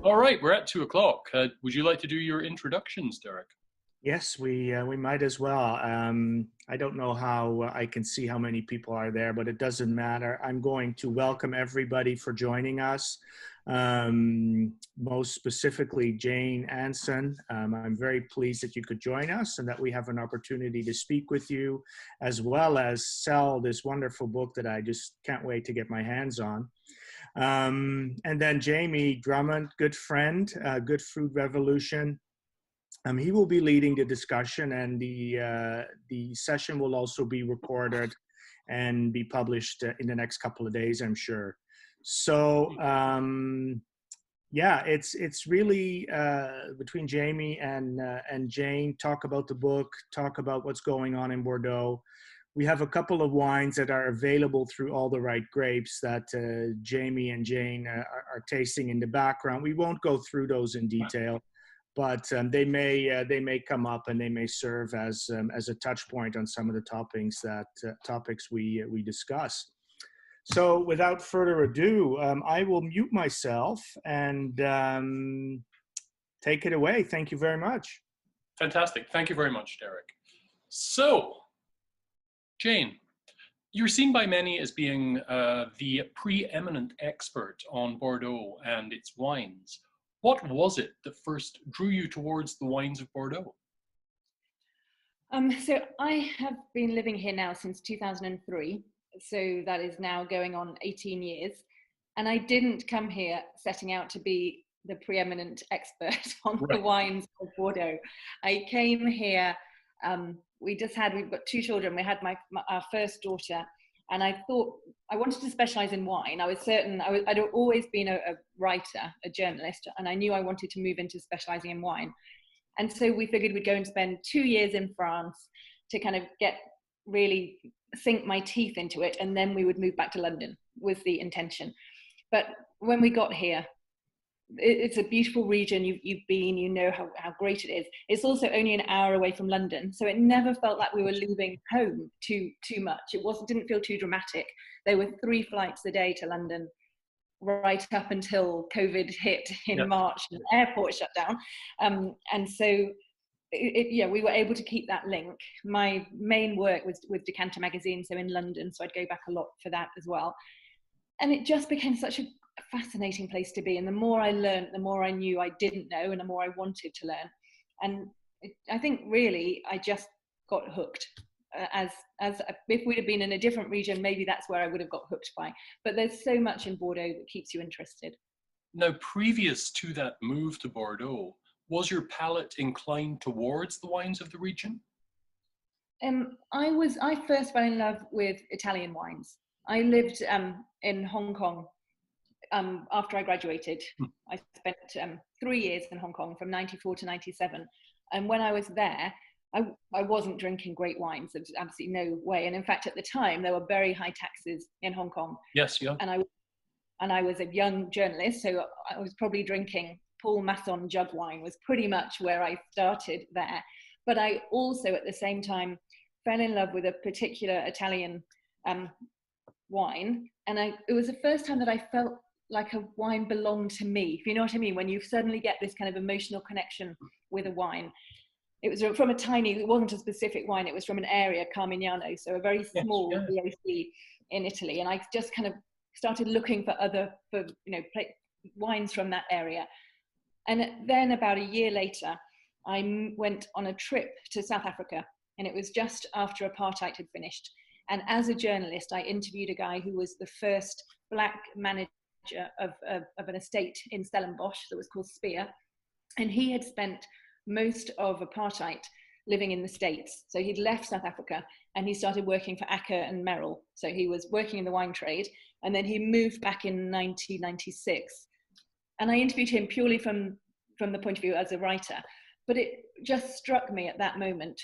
All right, we're at 2 o'clock. Would you like to do your introductions, Derek? Yes, we might as well. I don't know how I can see how many people are there, but it doesn't matter. I'm going to welcome everybody for joining us. Most specifically, Jane Anson. I'm very pleased that you could join us and that we have an opportunity to speak with you, as well as sell this wonderful book that I just can't wait to get my hands on. And then Jamie Drummond, good friend, Good Food Revolution. He will be leading the discussion, and the session will also be recorded and be published in the next couple of days, I'm sure. So yeah, it's really between Jamie and Jane, talk about the book, talk about what's going on in Bordeaux. We have a couple of wines that are available through All the Right Grapes that Jamie and Jane are tasting in the background. We won't go through those in detail, but they may come up and they may serve as a touch point on some of the topics we discuss. So without further ado, I will mute myself and take it away. Thank you very much. Fantastic. Thank you very much, Derek. So, Jane, you're seen by many as being the preeminent expert on Bordeaux and its wines. What was it that first drew you towards the wines of Bordeaux? So I have been living here now since 2003. So that is now going on 18 years. And I didn't come here setting out to be the preeminent expert on the wines of Bordeaux. I came here, we've got 2 children. We had our first daughter, and I thought I wanted to specialize in wine. I was certain, I'd always been a writer, a journalist, and I knew I wanted to move into specializing in wine. And so we figured we'd go and spend 2 years in France to kind of really sink my teeth into it, and then we would move back to London was the intention. But when we got here, it's a beautiful region. You've been, you know how great it is. It's also only an hour away from London, so it never felt like we were leaving home too much. Didn't feel too dramatic. There were 3 flights a day to London, right up until COVID hit in March and the airport shut down. And so we were able to keep that link. My main work was with Decanter magazine, so in London, so I'd go back a lot for that as well. And it just became such a fascinating place to be. And the more I learned, the more I knew I didn't know, and the more I wanted to learn. And I think really I just got hooked. As if we'd have been in a different region, maybe that's where I would have got hooked by. But there's so much in Bordeaux that keeps you interested. Now, previous to that move to Bordeaux, was your palate inclined towards the wines of the region? I first fell in love with Italian wines. I lived in Hong Kong after I graduated. I spent 3 years in Hong Kong from 94 to 97. And when I was there, I wasn't drinking great wines. There was absolutely no way. And in fact, at the time, there were very high taxes in Hong Kong. Yes, yeah. And I was a young journalist, so I was probably drinking Paul Masson jug wine was pretty much where I started there. But I also, at the same time, fell in love with a particular Italian wine. And it was the first time that I felt like a wine belonged to me, if you know what I mean, when you suddenly get this kind of emotional connection with a wine. It was from it wasn't a specific wine, it was from an area, Carmignano, so a very small VOC in Italy. And I just kind of started looking for wines from that area. And then about a year later, I went on a trip to South Africa, and it was just after apartheid had finished. And as a journalist, I interviewed a guy who was the first Black manager of an estate in Stellenbosch that was called Spear. And he had spent most of apartheid living in the States. So he'd left South Africa and he started working for Acker and Merrill. So he was working in the wine trade, and then he moved back in 1996. And I interviewed him purely from the point of view as a writer. But it just struck me at that moment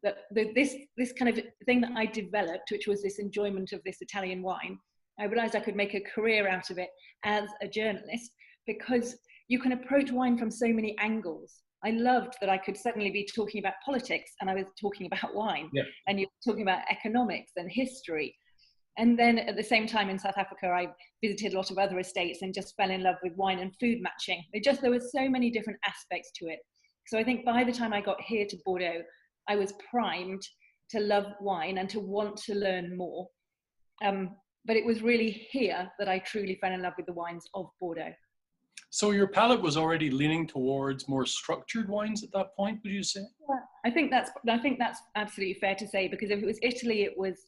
that this kind of thing that I developed, which was this enjoyment of this Italian wine, I realized I could make a career out of it as a journalist, because you can approach wine from so many angles. I loved that I could suddenly be talking about politics and I was talking about wine, and you're talking about economics and history. And then at the same time in South Africa, I visited a lot of other estates and just fell in love with wine and food matching. There were so many different aspects to it. So I think by the time I got here to Bordeaux, I was primed to love wine and to want to learn more. But it was really here that I truly fell in love with the wines of Bordeaux. So your palate was already leaning towards more structured wines at that point, would you say? Yeah, I think that's absolutely fair to say, because if it was Italy, it was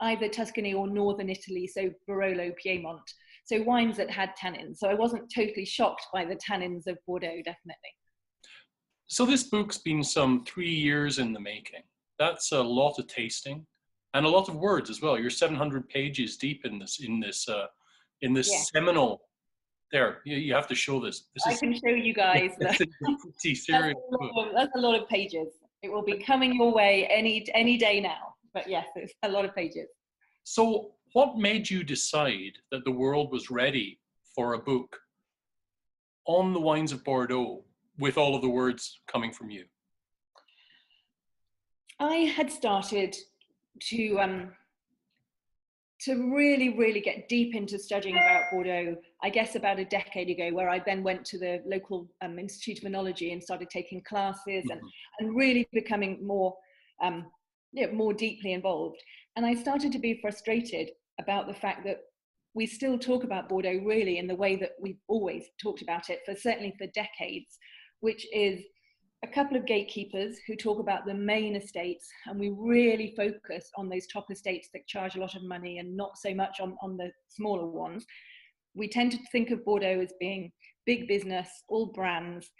either Tuscany or northern Italy, so Barolo, Piedmont. So wines that had tannins. So I wasn't totally shocked by the tannins of Bordeaux, definitely. So this book's been some 3 years in the making. That's a lot of tasting and a lot of words as well. You're 700 pages deep in this Yeah. seminal. There, you have to show this. I can show you guys. That's a pretty serious book. That's a lot of pages. It will be coming your way any day now. But yes, it's a lot of pages. So what made you decide that the world was ready for a book on the wines of Bordeaux with all of the words coming from you? I had started to really get deep into studying about Bordeaux, I guess about a decade ago, where I then went to the local Institute of Enology and started taking classes and really becoming more deeply involved. And I started to be frustrated about the fact that we still talk about Bordeaux really in the way that we've always talked about it, certainly for decades, which is a couple of gatekeepers who talk about the main estates, and we really focus on those top estates that charge a lot of money and not so much on the smaller ones. We tend to think of Bordeaux as being big business, all brands.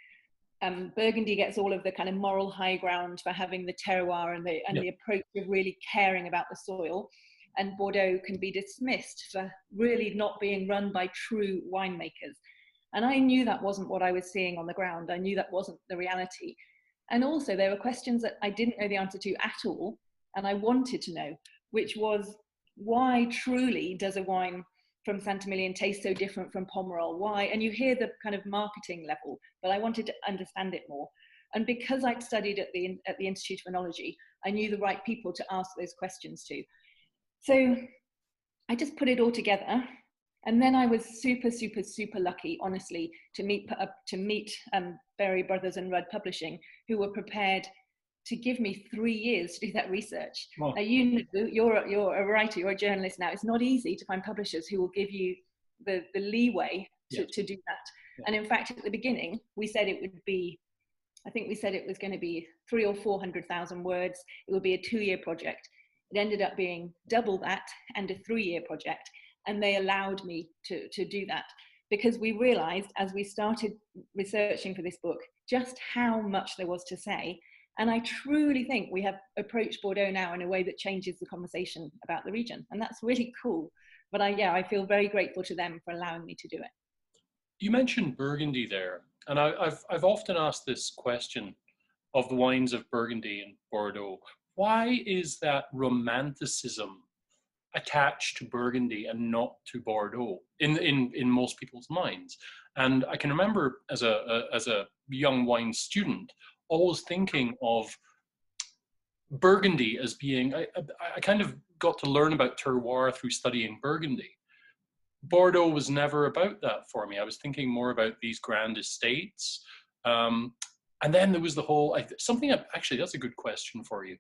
Burgundy gets all of the kind of moral high ground for having the terroir and the approach of really caring about the soil. And Bordeaux can be dismissed for really not being run by true winemakers. And I knew that wasn't what I was seeing on the ground. I knew that wasn't the reality. And also there were questions that I didn't know the answer to at all, and I wanted to know, which was, why truly does a wine from Saint-Emilion taste so different from Pomerol? Why? And you hear the kind of marketing level, but I wanted to understand it more. And because I'd studied at the Institute of Enology, I knew the right people to ask those questions to. So I just put it all together. And then I was super lucky, honestly, to meet Berry Brothers and Rudd Publishing, who were prepared to give me 3 years to do that research. Wow. Now, you're a writer, you're a journalist now. It's not easy to find publishers who will give you the leeway to do that. Yeah. And in fact, at the beginning, we said it would be, I think we said it was going to be 300,000 or 400,000 words. It would be a 2-year project. It ended up being double that and a 3-year project. And they allowed me to do that, because we realized as we started researching for this book just how much there was to say. And I truly think we have approached Bordeaux now in a way that changes the conversation about the region. And that's really cool. But I feel very grateful to them for allowing me to do it. You mentioned Burgundy there. And I've often asked this question of the wines of Burgundy and Bordeaux. Why is that romanticism attached to Burgundy and not to Bordeaux in most people's minds? And I can remember as a young wine student always thinking of Burgundy as being, I kind of got to learn about terroir through studying Burgundy. Bordeaux was never about that for me. I was thinking more about these grand estates. And then there was the whole, actually that's a good question for you.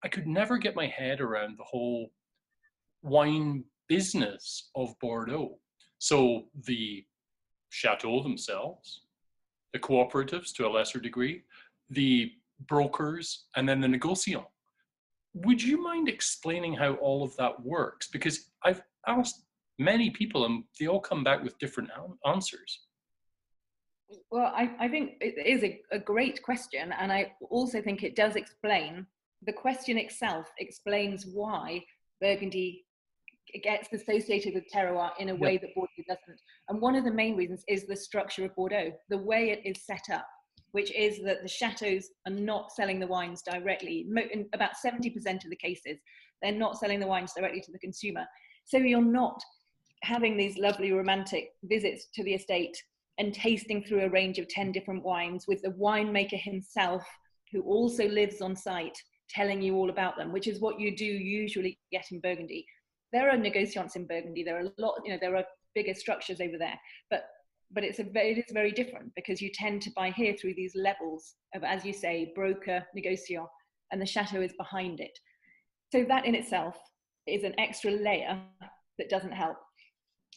I could never get my head around the whole wine business of Bordeaux. So the chateaux themselves, the cooperatives to a lesser degree, the brokers, and then the Negociant. Would you mind explaining how all of that works? Because I've asked many people and they all come back with different answers. Well, I think it is a great question. And I also think it does explain, the question itself explains why Burgundy gets associated with terroir in a way that Bordeaux doesn't. And one of the main reasons is the structure of Bordeaux, the way it is set up, which is that the chateaus are not selling the wines directly. In about 70% of the cases, they're not selling the wines directly to the consumer. So you're not having these lovely romantic visits to the estate and tasting through a range of 10 different wines with the winemaker himself, who also lives on site, telling you all about them, which is what you do usually get in Burgundy. there are Negociants in Burgundy. There are a lot, there are bigger structures over there, but it is very different, because you tend to buy here through these levels of, as you say, broker, Negociant, and the chateau is behind it. So that in itself is an extra layer that doesn't help.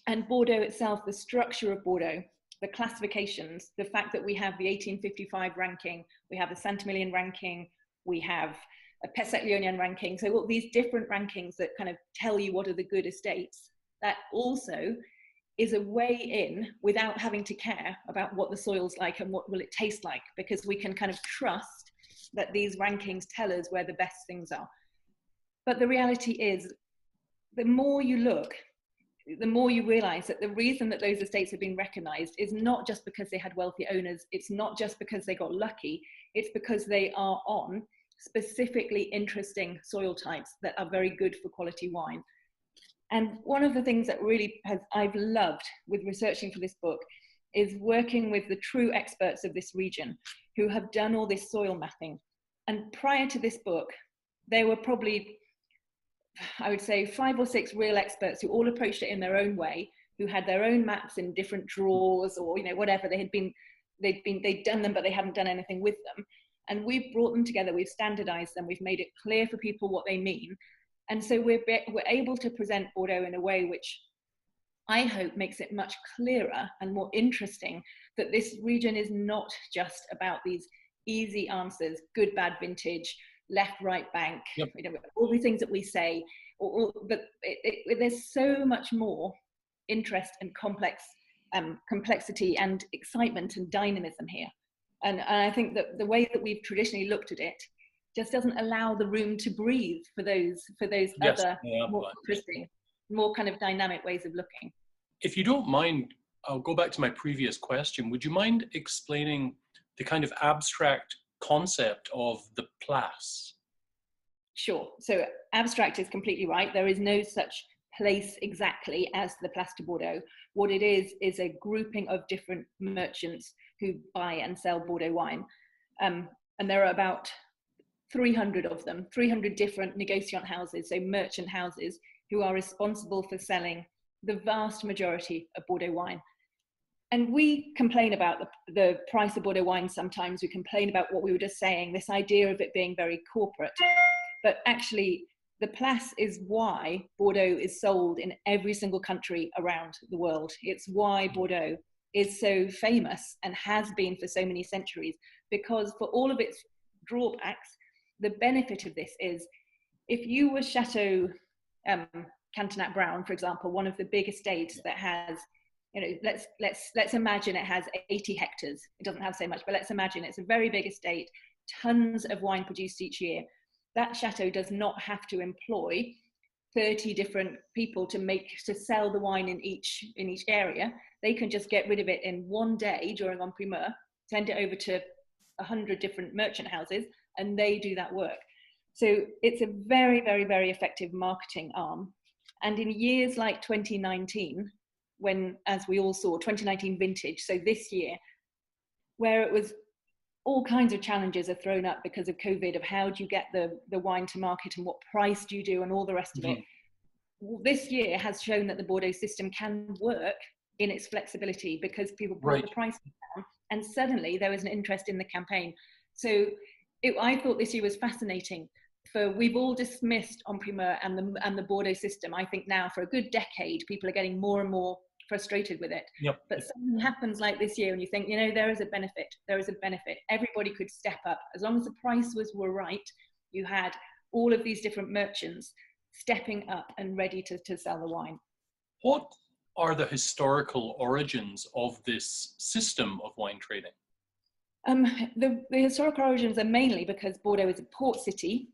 And Bordeaux itself, the structure of Bordeaux, the classifications, the fact that we have the 1855 ranking, we have the Saint-Emilion ranking, we have a Pesset-Léonien ranking. So all these different rankings that kind of tell you what are the good estates, that also is a way in without having to care about what the soil's like and what will it taste like, because we can kind of trust that these rankings tell us where the best things are. But the reality is, the more you look, the more you realize that the reason that those estates have been recognized is not just because they had wealthy owners, it's not just because they got lucky, it's because they are on specifically interesting soil types that are very good for quality wine. And one of the things that really I've loved with researching for this book is working with the true experts of this region who have done all this soil mapping. And prior to this book, there were probably, I would say, 5 or 6 real experts who all approached it in their own way, who had their own maps in different drawers or, whatever. They'd done them, but they hadn't done anything with them. And we've brought them together, we've standardized them, we've made it clear for people what they mean. And so we're able to present Bordeaux in a way which I hope makes it much clearer and more interesting, that this region is not just about these easy answers, good, bad vintage, left, right bank, yep. All the things that we say, but there's so much more interest and complexity and excitement and dynamism here. And I think that the way that we've traditionally looked at it just doesn't allow the room to breathe for those yes, other more interesting, more kind of dynamic ways of looking. If you don't mind, I'll go back to my previous question. Would you mind explaining the kind of abstract concept of the place? Sure. So abstract is completely right. There is no such place exactly as the Place de Bordeaux. What it is a grouping of different merchants who buy and sell Bordeaux wine. And there are about 300 of them, 300 different Negociant houses, so merchant houses, who are responsible for selling the vast majority of Bordeaux wine. And we complain about the price of Bordeaux wine sometimes. We complain about what we were just saying, this idea of it being very corporate. But actually, the Place is why Bordeaux is sold in every single country around the world. It's why Bordeaux is so famous and has been for so many centuries, because for all of its drawbacks, the benefit of this is, if you were Chateau Cantonat Brown, for example, one of the big estates that has, let's imagine it has 80 hectares. It doesn't have so much, but let's imagine it's a very big estate, tons of wine produced each year. That chateau does not have to employ 30 different people to sell the wine in each area. They can just get rid of it in one day during en primeur, send it over to 100 different merchant houses, and they do that work. So it's a very, very, very effective marketing arm. And in years like 2019, when, as we all saw, 2019 vintage, so this year, where it was all kinds of challenges are thrown up because of COVID, of how do you get the wine to market and what price do you do and all the rest of it. This year has shown that the Bordeaux system can work in its flexibility, because people brought the price down and suddenly there was an interest in the campaign. So I thought this year was fascinating. We've all dismissed en primeur and the Bordeaux system. I think now for a good decade, people are getting more and more frustrated with it. Yep. But something happens like this year and you think, there is a benefit. There is a benefit. Everybody could step up. As long as the prices were right, you had all of these different merchants stepping up and ready to sell the wine. What are the historical origins of this system of wine trading? The historical origins are mainly because Bordeaux is a port city,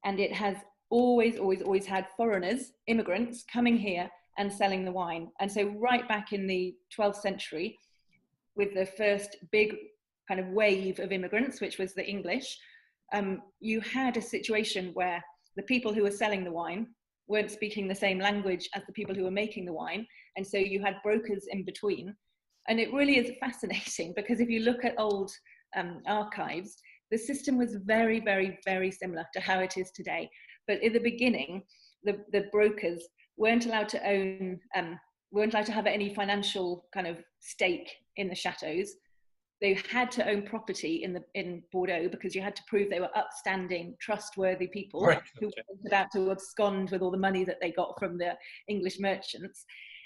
and it has always had foreigners, immigrants, coming here and selling the wine. And so right back in the 12th century, with the first big kind of wave of immigrants, which was the English, you had a situation where the people who were selling the wine weren't speaking the same language as the people who were making the wine. And so you had brokers in between. And it really is fascinating, because if you look at old archives, the system was very, very, very similar to how it is today. But in the beginning, the brokers weren't allowed to own, weren't allowed to have any financial kind of stake in the chateaus. They had to own property in Bordeaux because you had to prove they were upstanding, trustworthy people who weren't about to abscond with all the money that they got from the English merchants.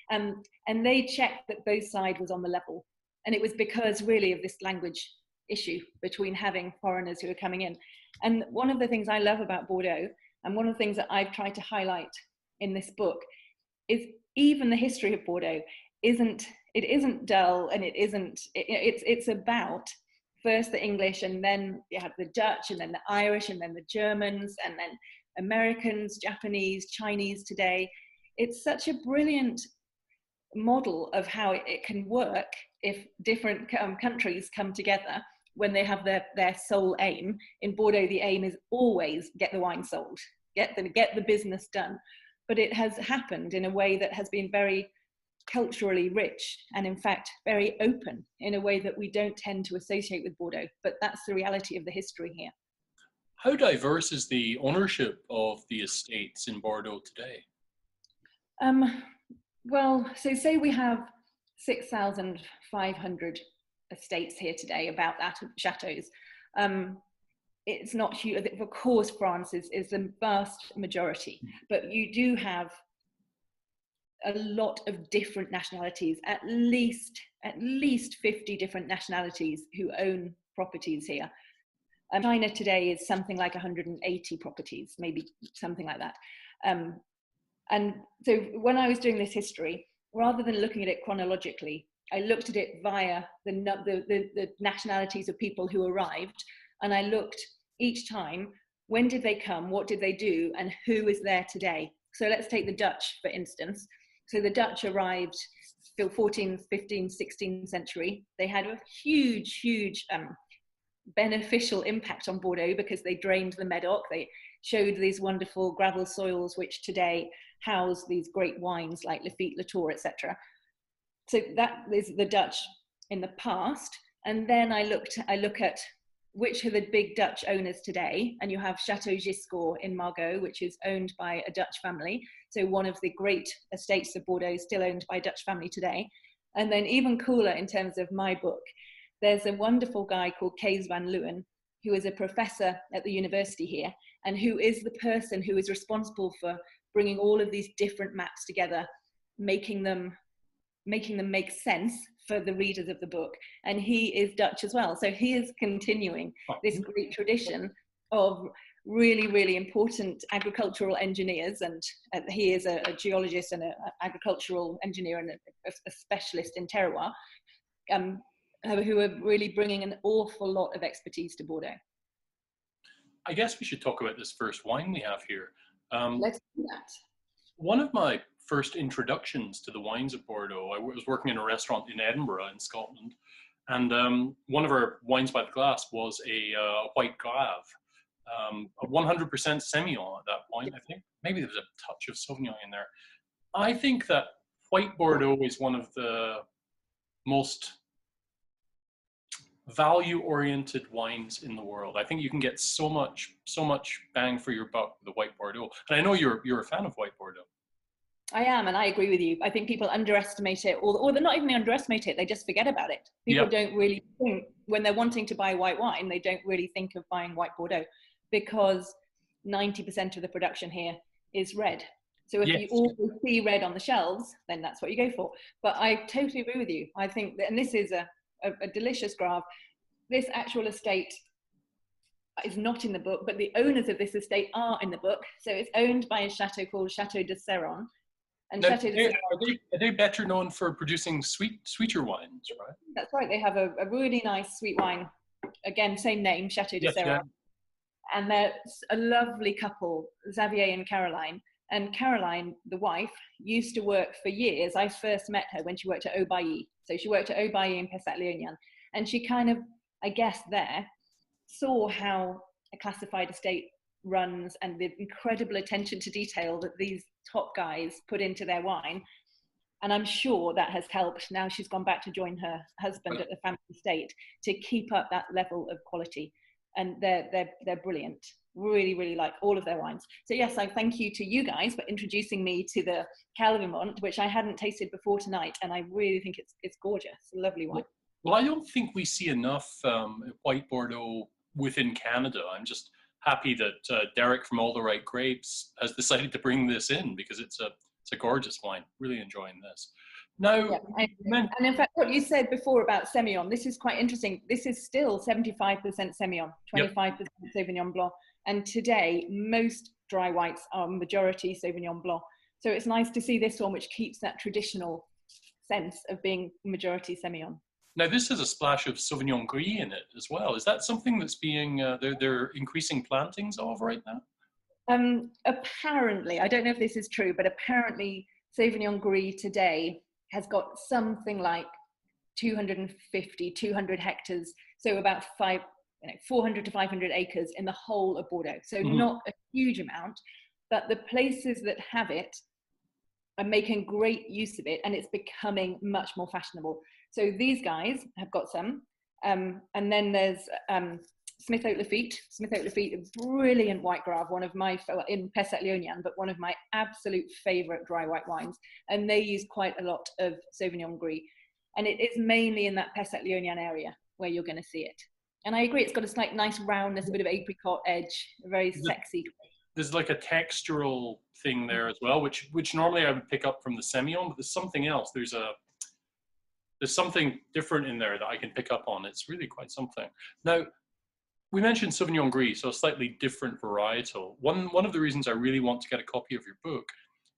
And they checked that both sides was on the level. And it was because really of this language issue between having foreigners who are coming in. And one of the things I love about Bordeaux, and one of the things that I've tried to highlight in this book, is even the history of Bordeaux isn't dull, and it's about first the English, and then you have the Dutch, and then the Irish, and then the Germans, and then Americans, Japanese, Chinese today. It's such a brilliant model of how it can work if different countries come together when they have their sole aim. In Bordeaux, the aim is always get the wine sold, get the business done. But it has happened in a way that has been very culturally rich, and in fact very open in a way that we don't tend to associate with Bordeaux, but that's the reality of the history here. How diverse is the ownership of the estates in Bordeaux today? Well, so say we have 6,500 estates here today, about that, chateaus. It's not huge. Of course, France is the vast majority, but you do have a lot of different nationalities, at least 50 different nationalities who own properties here. China today is something like 180 properties, maybe something like that. And so when I was doing this history, rather than looking at it chronologically, I looked at it via the nationalities of people who arrived, and I looked each time, when did they come, what did they do, and who is there today? So let's take the Dutch, for instance. So the Dutch arrived till 14th, 15th, 16th century. They had a huge beneficial impact on Bordeaux because they drained the Medoc. They showed these wonderful gravel soils which today house these great wines like Lafite, Latour, etc. So that is the Dutch in the past. And then I look at which are the big Dutch owners today, and you have Chateau Giscourt in Margaux, which is owned by a Dutch family. So one of the great estates of Bordeaux is still owned by a Dutch family today. And then even cooler in terms of my book, there's a wonderful guy called Kees van Leeuwen, who is a professor at the university here, and who is the person who is responsible for bringing all of these different maps together, making them make sense for the readers of the book. And he is Dutch as well. So he is continuing this great tradition of really important agricultural engineers. And he is a geologist and an agricultural engineer and a specialist in terroir, who are really bringing an awful lot of expertise to Bordeaux. I guess we should talk about this first wine we have here. Let's do that. One of my first introductions to the wines of Bordeaux, I was working in a restaurant in Edinburgh in Scotland, and one of our wines by the glass was a white Grave, a 100% Semillon at that point, I think. Maybe there was a touch of Sauvignon in there. I think that white Bordeaux is one of the most value-oriented wines in the world. I think you can get so much bang for your buck with the white Bordeaux. And I know you're a fan of white Bordeaux. I am, and I agree with you. I think people underestimate it, or they're not even underestimate it, they just forget about it. People don't really think, when they're wanting to buy white wine, they don't really think of buying white Bordeaux, because 90% of the production here is red. So if you always see red on the shelves, then that's what you go for. But I totally agree with you. I think that, and this is a delicious Grave. This actual estate is not in the book, but the owners of this estate are in the book. So it's owned by a chateau called Chateau de Serron. And now, are they better known for producing sweeter wines, right? That's right. They have a really nice sweet wine. Again, same name, Chateau de Serron. Yeah. And they're a lovely couple, Xavier and Caroline. And Caroline, the wife, used to work for years. I first met her when she worked at Aubailly. So she worked at Aubailly in Pessac-Léognan. And she kind of, I guess there, saw how a classified estate runs and the incredible attention to detail that these top guys put into their wine. And I'm sure that has helped. Now she's gone back to join her husband at the family estate to keep up that level of quality. and they're brilliant. Really, really like all of their wines. So yes, I thank you to you guys for introducing me to the Calvimont, which I hadn't tasted before tonight, and I really think it's gorgeous. A lovely wine. Well, I don't think we see enough white Bordeaux within Canada. I'm just happy that Derek from All the Right Grapes has decided to bring this in, because it's a gorgeous wine. Really enjoying this. Now, yeah, and in fact, what you said before about Semillon, this is quite interesting. This is still 75% Semillon, 25% Sauvignon Blanc. And today, most dry whites are majority Sauvignon Blanc. So it's nice to see this one, which keeps that traditional sense of being majority Semillon. Now, this has a splash of Sauvignon Gris in it as well. Is that something that's being, they're increasing plantings of right now? Apparently, I don't know if this is true, but apparently Sauvignon Gris today has got something like 200 hectares. So about 400 to 500 acres in the whole of Bordeaux. So not a huge amount, but the places that have it are making great use of it, and it's becoming much more fashionable. So these guys have got some, and then there's Smith Haute Lafitte. Smith Haute Lafitte, a brilliant white Grave, one of my, in Pesset Léognan, but one of my absolute favorite dry white wines. And they use quite a lot of Sauvignon Gris. And it is mainly in that Pesset Léognan area where you're going to see it. And I agree, it's got a slight nice roundness, a bit of apricot edge, a very sexy. There's like a textural thing there as well, which normally I would pick up from the Semillon, but there's something else. There's something different in there that I can pick up on. It's really quite something. Now, we mentioned Sauvignon Gris, so a slightly different varietal. One of the reasons I really want to get a copy of your book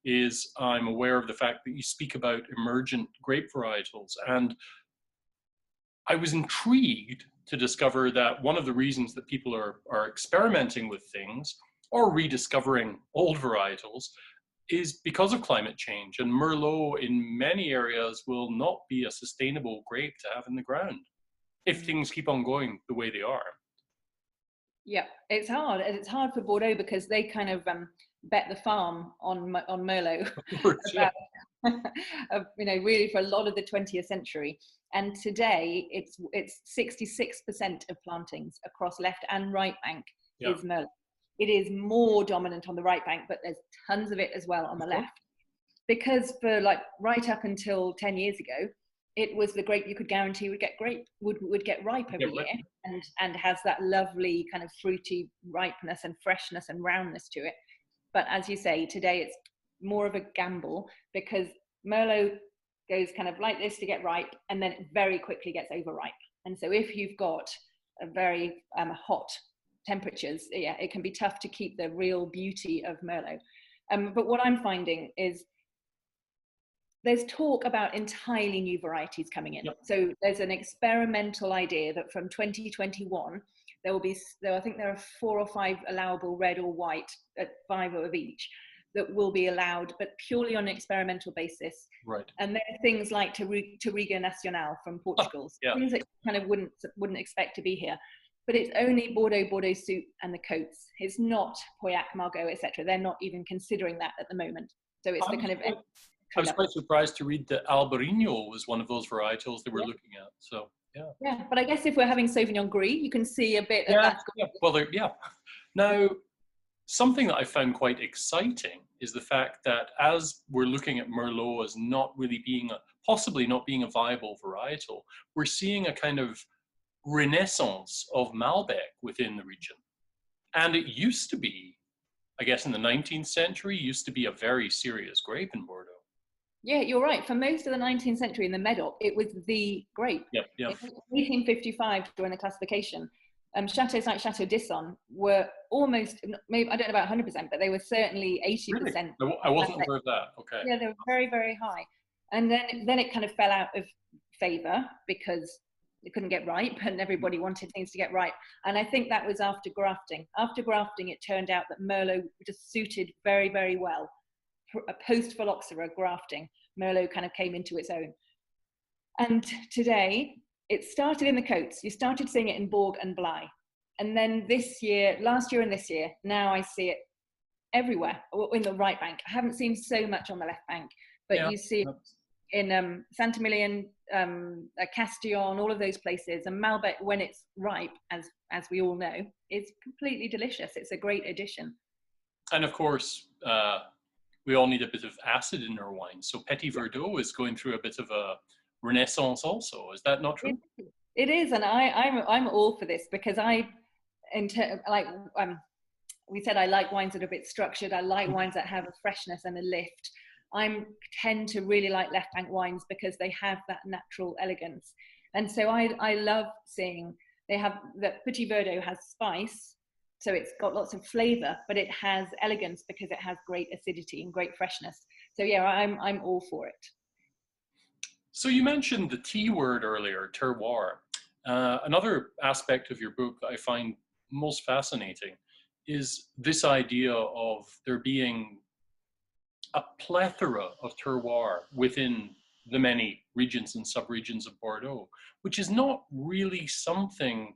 is I'm aware of the fact that you speak about emergent grape varietals. And I was intrigued to discover that one of the reasons that people are experimenting with things or rediscovering old varietals is because of climate change. And Merlot in many areas will not be a sustainable grape to have in the ground if things keep on going the way they are. Yeah, it's hard. And it's hard for Bordeaux because they kind of bet the farm on Merlot, really for a lot of the 20th century. And today it's 66% of plantings across left and right bank is Merlot. It is more dominant on the right bank, but there's tons of it as well on the left. Because for right up until 10 years ago, it was the grape you could guarantee would get ripe every year, and has that lovely kind of fruity ripeness and freshness and roundness to it. But as you say, today it's more of a gamble because Merlot goes kind of like this to get ripe, and then it very quickly gets overripe. And so if you've got a very hot temperatures, it can be tough to keep the real beauty of Merlot. But what I'm finding is there's talk about entirely new varieties coming in. So there's an experimental idea that from 2021, I think there are 4 or 5 allowable red or white, 5 of each, that will be allowed, but purely on an experimental basis. Right. And then things like Touriga Nacional from Portugal, things that you kind of wouldn't expect to be here. But it's only Bordeaux, Bordeaux Soup, and the Côtes. It's not Pauillac, Margaux, etc. They're not even considering that at the moment. So it's I was quite surprised to read that Albarino was one of those varietals that we're looking at. So, yeah, but I guess if we're having Sauvignon Gris, you can see a bit of that. Now, something that I found quite exciting is the fact that as we're looking at Merlot as possibly not being a viable varietal, we're seeing a kind of renaissance of Malbec within the region. And it used to be, I guess in the 19th century, used to be a very serious grape in Bordeaux. Yeah, you're right. For most of the 19th century in the Medoc, it was the grape. In 1855, during the classification, chateaus like Chateau d'Isson were almost, maybe I don't know about 100%, but they were certainly 80%. Really? I wasn't aware of that. Okay. Yeah, they were very, very high. And then it kind of fell out of favor because it couldn't get ripe and everybody wanted things to get ripe. And I think that was after grafting. After grafting, it turned out that Merlot just suited very, very well. A post-phylloxera grafting, Merlot kind of came into its own. And today, it started in the Côtes. You started seeing it in Bourg and Blaye. And then last year and this year, now I see it everywhere in the right bank. I haven't seen so much on the left bank, but you see it in Saint-Emilion, Castillon, all of those places. And Malbec, when it's ripe, as we all know, is completely delicious. It's a great addition. And of course, we all need a bit of acid in our wine. So Petit Verdot is going through a bit of a renaissance also. Is that not true? It is, and I'm all for this, because we said I like wines that are a bit structured. I like wines that have a freshness and a lift. I tend to really like left bank wines because they have that natural elegance. And so I love seeing they have that Petit Verdot has spice, so it's got lots of flavor, but it has elegance because it has great acidity and great freshness. So yeah, I'm all for it. So you mentioned the T word earlier, terroir. Another aspect of your book that I find most fascinating is this idea of there being a plethora of terroir within the many regions and subregions of Bordeaux, which is not really something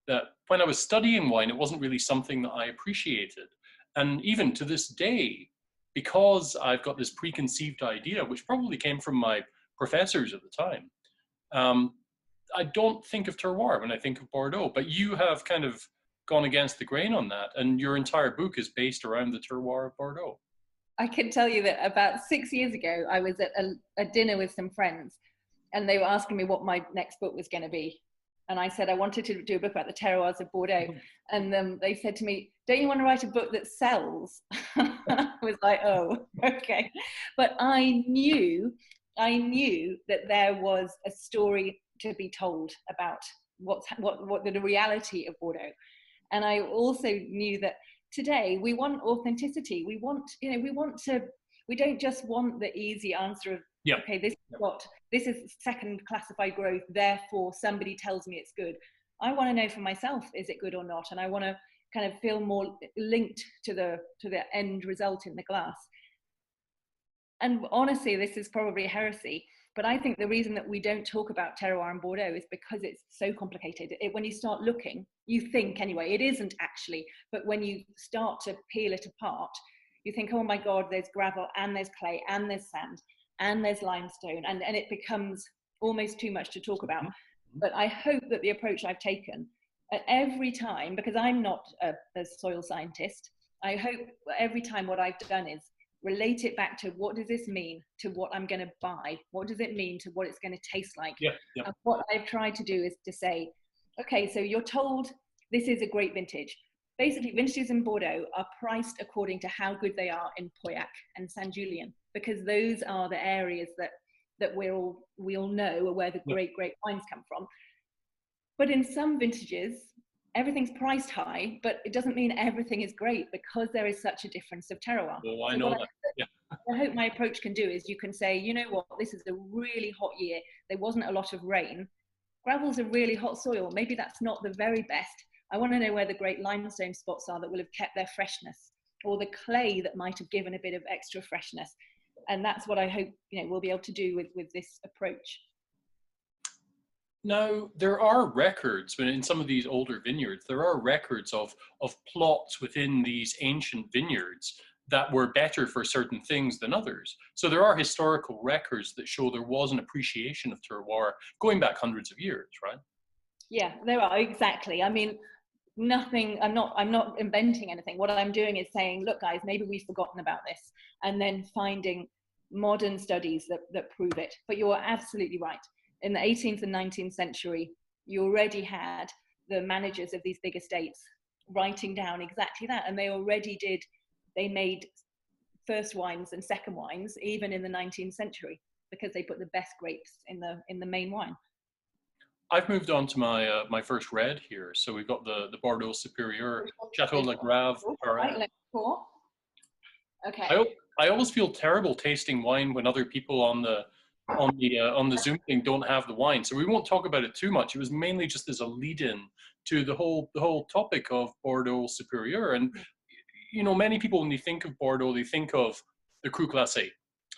that, when I was studying wine, it wasn't really something that I appreciated. And even to this day, because I've got this preconceived idea, which probably came from my professors at the time, I don't think of terroir when I think of Bordeaux, but you have kind of gone against the grain on that, and your entire book is based around the terroir of Bordeaux. I can tell you that about 6 years ago, I was at a dinner with some friends, and they were asking me what my next book was going to be. And I said I wanted to do a book about the terroirs of Bordeaux. And they said to me, don't you want to write a book that sells? I was like, oh, okay. But I knew that there was a story to be told about what the reality of Bordeaux. And I also knew that today we want authenticity. We don't just want the easy answer of, okay, this is second classified growth, therefore somebody tells me it's good. I want to know for myself, is it good or not? And I want to kind of feel more linked to the end result in the glass. And honestly, this is probably heresy, but I think the reason that we don't talk about terroir in Bordeaux is because it's so complicated. When you start looking, you think anyway, it isn't actually, but when you start to peel it apart, you think, oh my God, there's gravel and there's clay and there's sand and there's limestone, and it becomes almost too much to talk about. But I hope that the approach I've taken at every time, because I'm not a soil scientist, I hope every time what I've done is relate it back to what does this mean to what I'm going to buy? What does it mean to what it's going to taste like? And what I've tried to do is to say, okay, so you're told this is a great vintage. Basically, vintages in Bordeaux are priced according to how good they are in Pauillac and Saint-Julien, because those are the areas that we all know are where the great wines come from. But in some vintages, everything's priced high, but it doesn't mean everything is great because there is such a difference of terroir. Well, I know that. I hope my approach can do is you can say, you know what, this is a really hot year. There wasn't a lot of rain. Gravel's a really hot soil. Maybe that's not the very best. I want to know where the great limestone spots are that will have kept their freshness, or the clay that might have given a bit of extra freshness. And that's what I hope, we'll be able to do with this approach. Now, there are records, in some of these older vineyards, there are records of plots within these ancient vineyards that were better for certain things than others. So there are historical records that show there was an appreciation of terroir going back hundreds of years, right? Yeah, there are, exactly. I mean, I'm not inventing anything. What I'm doing is saying, look, guys, maybe we've forgotten about this, and then finding modern studies that prove it. But you're absolutely right. In the 18th and 19th century, you already had the managers of these big estates writing down exactly that. And they made first wines and second wines, even in the 19th century, because they put the best grapes in the main wine. I've moved on to my first red here. So we've got the Bordeaux Supérieur, Chateau Le Grave. Okay. I always feel terrible tasting wine when other people on the Zoom thing don't have the wine. So we won't talk about it too much. It was mainly just as a lead-in to the whole topic of Bordeaux Supérieur. And many people, when they think of Bordeaux, they think of the Cru Classé.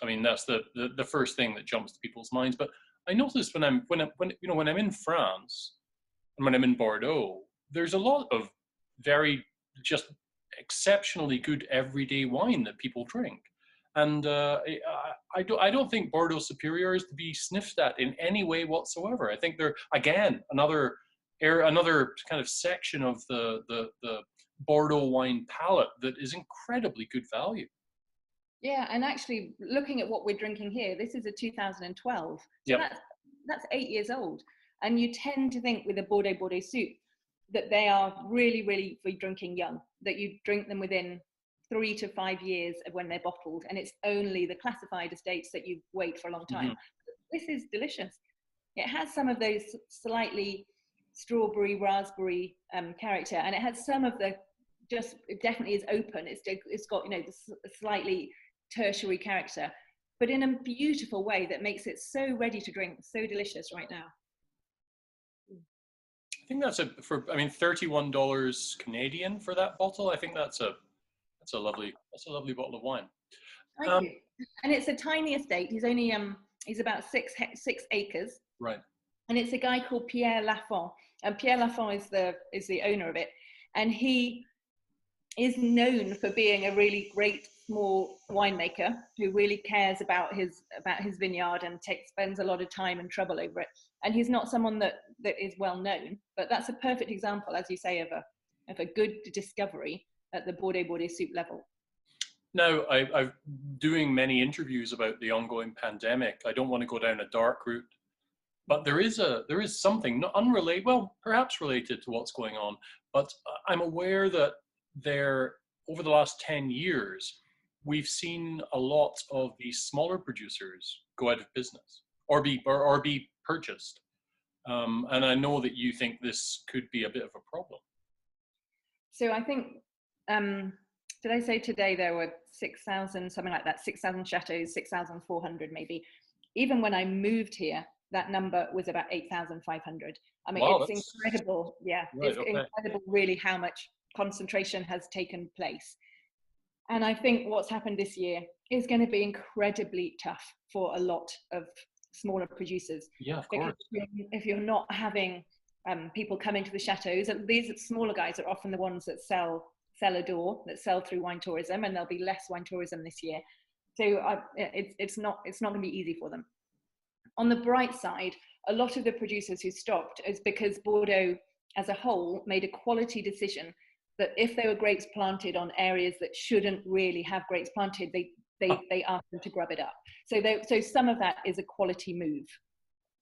I mean, that's the first thing that jumps to people's minds. But I noticed when I'm in France and when I'm in Bordeaux, there's a lot of very just exceptionally good everyday wine that people drink. And I don't think Bordeaux Superior is to be sniffed at in any way whatsoever. I think they're, again, another kind of section of the Bordeaux wine palette that is incredibly good value. Yeah, and actually looking at what we're drinking here, this is a 2012. So yep. that's 8 years old. And you tend to think with a Bordeaux soup that they are really, really for drinking young, that you drink them within 3 to 5 years of when they're bottled, and it's only the classified estates that you wait for a long time. This is delicious. It has some of those slightly strawberry, raspberry character, and it has some of the it definitely is open. It's got, you know, the slightly tertiary character, but in a beautiful way that makes it so ready to drink, so delicious right now. I think that's $31 Canadian for that bottle. I think that's a lovely bottle of wine. Thank you. And it's a tiny estate. He's only he's about 6 acres. Right. And it's a guy called Pierre Lafont, and Pierre Lafont is the owner of it, and he is known for being a really great small winemaker who really cares about his vineyard and spends a lot of time and trouble over it. And he's not someone that is well known, but that's a perfect example, as you say, of a good discovery at the Bordeaux soup level. Now, I've doing many interviews about the ongoing pandemic. I don't want to go down a dark route, but there is something not unrelated, well, perhaps related to what's going on. But I'm aware that over the last 10 years, we've seen a lot of these smaller producers go out of business or be purchased. And I know that you think this could be a bit of a problem. So I think, did I say today there were 6,000, something like that, 6,000 chateaux, 6,400 maybe. Even when I moved here, that number was about 8,500. I mean, wow, it's incredible. Yeah, right, it's incredible really how much concentration has taken place. And I think what's happened this year is going to be incredibly tough for a lot of smaller producers. Yeah, of course. If you're not having people come into the chateaus, and these smaller guys are often the ones that sell a door, that sell through wine tourism, and there'll be less wine tourism this year. So it's not going to be easy for them. On the bright side, a lot of the producers who stopped is because Bordeaux as a whole made a quality decision that if there were grapes planted on areas that shouldn't really have grapes planted, they asked them to grub it up. So some of that is a quality move,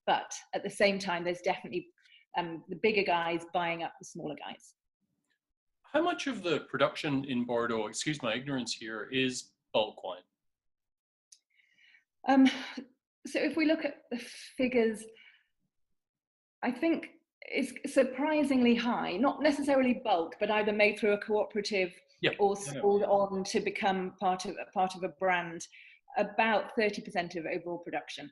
but at the same time, there's definitely the bigger guys buying up the smaller guys. How much of the production in Bordeaux, excuse my ignorance here, is bulk wine? So if we look at the figures, I think it's surprisingly high, not necessarily bulk, but either made through a cooperative or sold on to become part of a brand, about 30% of overall production.